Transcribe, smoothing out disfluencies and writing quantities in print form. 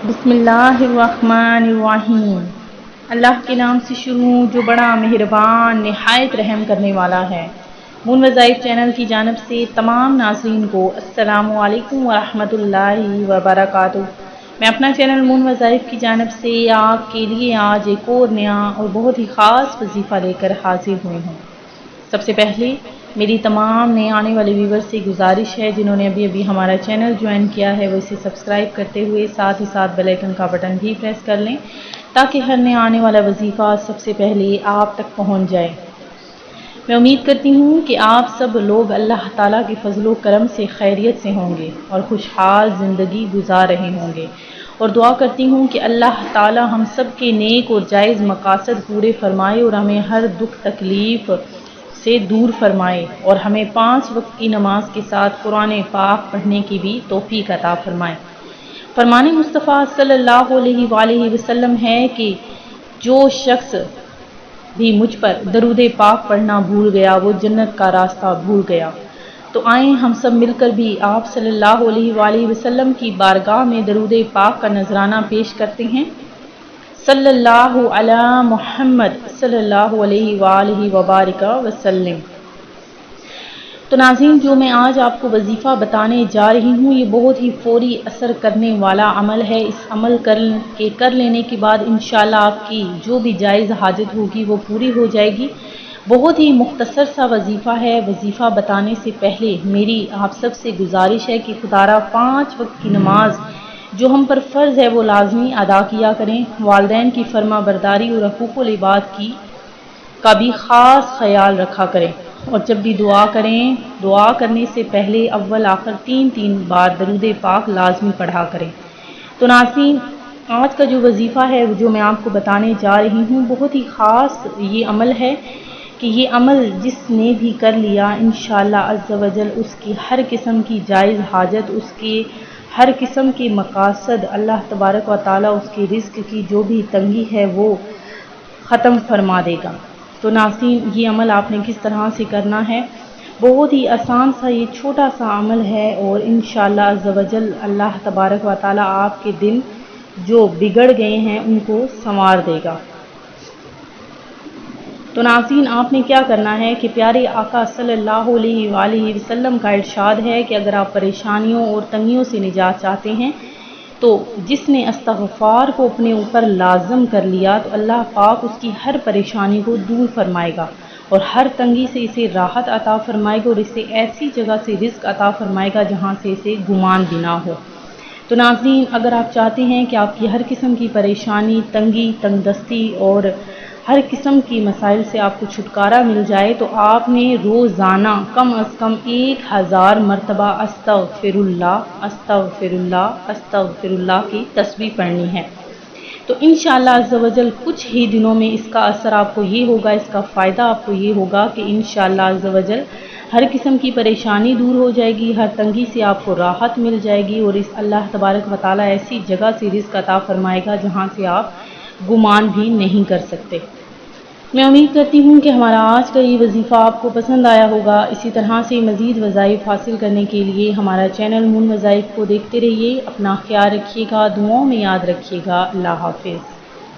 بسم اللہ الرحمن الرحیم۔ اللہ کے نام سے شروع جو بڑا مہربان نہایت رحم کرنے والا ہے۔ مون وظائف چینل کی جانب سے تمام ناظرین کو السلام علیکم ورحمۃ اللہ وبرکاتہ۔ میں اپنا چینل مون وظائف کی جانب سے آپ کے لیے آج ایک اور نیا اور بہت ہی خاص وظیفہ لے کر حاضر ہوئی ہوں۔ سب سے پہلے میری تمام نئے آنے والے ویور سے گزارش ہے جنہوں نے ابھی ہمارا چینل جوائن کیا ہے وہ اسے سبسکرائب کرتے ہوئے ساتھ ہی ساتھ بیل آئیکن کا بٹن بھی پریس کر لیں تاکہ ہر نیا آنے والا وظیفہ سب سے پہلے آپ تک پہنچ جائے۔ میں امید کرتی ہوں کہ آپ سب لوگ اللہ تعالیٰ کے فضل و کرم سے خیریت سے ہوں گے اور خوشحال زندگی گزار رہے ہوں گے، اور دعا کرتی ہوں کہ اللہ تعالیٰ ہم سب کے نیک اور جائز مقاصد پورے فرمائے اور ہمیں ہر دکھ تکلیف سے دور فرمائے، اور ہمیں 5 وقت کی نماز کے ساتھ قرآن پاک پڑھنے کی بھی توفیق عطا فرمائے۔ فرمان مصطفیٰ صلی اللہ علیہ وآلہ وسلم ہے کہ جو شخص بھی مجھ پر درود پاک پڑھنا بھول گیا وہ جنت کا راستہ بھول گیا۔ تو آئیں ہم سب مل کر بھی آپ صلی اللہ علیہ وآلہ وسلم کی بارگاہ میں درود پاک کا نذرانہ پیش کرتے ہیں۔ صلی اللہ علی محمد صلی اللہ علیہ وآلہ وبارک وسلم۔ تو ناظرین، جو میں آج آپ کو وظیفہ بتانے جا رہی ہوں یہ بہت ہی فوری اثر کرنے والا عمل ہے۔ اس عمل کر لینے کے بعد انشاءاللہ آپ کی جو بھی جائز حاجت ہوگی وہ پوری ہو جائے گی۔ بہت ہی مختصر سا وظیفہ ہے۔ وظیفہ بتانے سے پہلے میری آپ سب سے گزارش ہے کہ خدارہ 5 وقت کی نماز جو ہم پر فرض ہے وہ لازمی ادا کیا کریں۔ والدین کی فرما برداری اور حقوق العباد کا بھی خاص خیال رکھا کریں، اور جب بھی دعا کریں دعا کرنے سے پہلے اول آخر 3 بار درود پاک لازمی پڑھا کریں۔ تو ناظرین، آج کا جو وظیفہ ہے جو میں آپ کو بتانے جا رہی ہوں بہت ہی خاص یہ عمل ہے کہ یہ عمل جس نے بھی کر لیا انشاءاللہ عز و جل اس کی ہر قسم کی جائز حاجت، اس کے ہر قسم کے مقاصد اللہ تبارک و تعالیٰ اس کے رزق کی جو بھی تنگی ہے وہ ختم فرما دے گا۔ تو ناظرین، یہ عمل آپ نے کس طرح سے کرنا ہے؟ بہت ہی آسان سا یہ چھوٹا سا عمل ہے، اور انشاءاللہ عز و جل اللہ تبارک و تعالیٰ آپ کے دن جو بگڑ گئے ہیں ان کو سنوار دے گا۔ تو ناظرین، آپ نے کیا کرنا ہے کہ پیارے آقا صلی اللہ علیہ وآلہ وسلم کا ارشاد ہے کہ اگر آپ پریشانیوں اور تنگیوں سے نجات چاہتے ہیں تو جس نے استغفار کو اپنے اوپر لازم کر لیا تو اللہ پاک اس کی ہر پریشانی کو دور فرمائے گا اور ہر تنگی سے اسے راحت عطا فرمائے گا، اور اسے ایسی جگہ سے رزق عطا فرمائے گا جہاں سے اسے گمان بھی نہ ہو۔ تو ناظرین، اگر آپ چاہتے ہیں کہ آپ کی ہر قسم کی پریشانی، تنگی، تنگ دستی اور ہر قسم کی مسائل سے آپ کو چھٹکارا مل جائے تو آپ نے روزانہ کم از کم 1000 مرتبہ استغفر اللہ استغفر اللہ استغفر اللہ کی تسبیح پڑھنی ہے۔ تو انشاءاللہ عز و جل کچھ ہی دنوں میں اس کا اثر آپ کو یہ ہوگا، اس کا فائدہ آپ کو یہ ہوگا کہ انشاءاللہ عز و جل ہر قسم کی پریشانی دور ہو جائے گی، ہر تنگی سے آپ کو راحت مل جائے گی، اور اس اللہ تبارک و تعالیٰ ایسی جگہ سے رزق عطا فرمائے گا جہاں سے آپ گمان بھی نہیں کر سکتے۔ میں امید کرتی ہوں کہ ہمارا آج کا یہ وظیفہ آپ کو پسند آیا ہوگا۔ اسی طرح سے مزید وظائف حاصل کرنے کے لیے ہمارا چینل مون وظائف کو دیکھتے رہیے۔ اپنا خیال رکھیے گا، دعاؤں میں یاد رکھیے گا۔ اللہ حافظ۔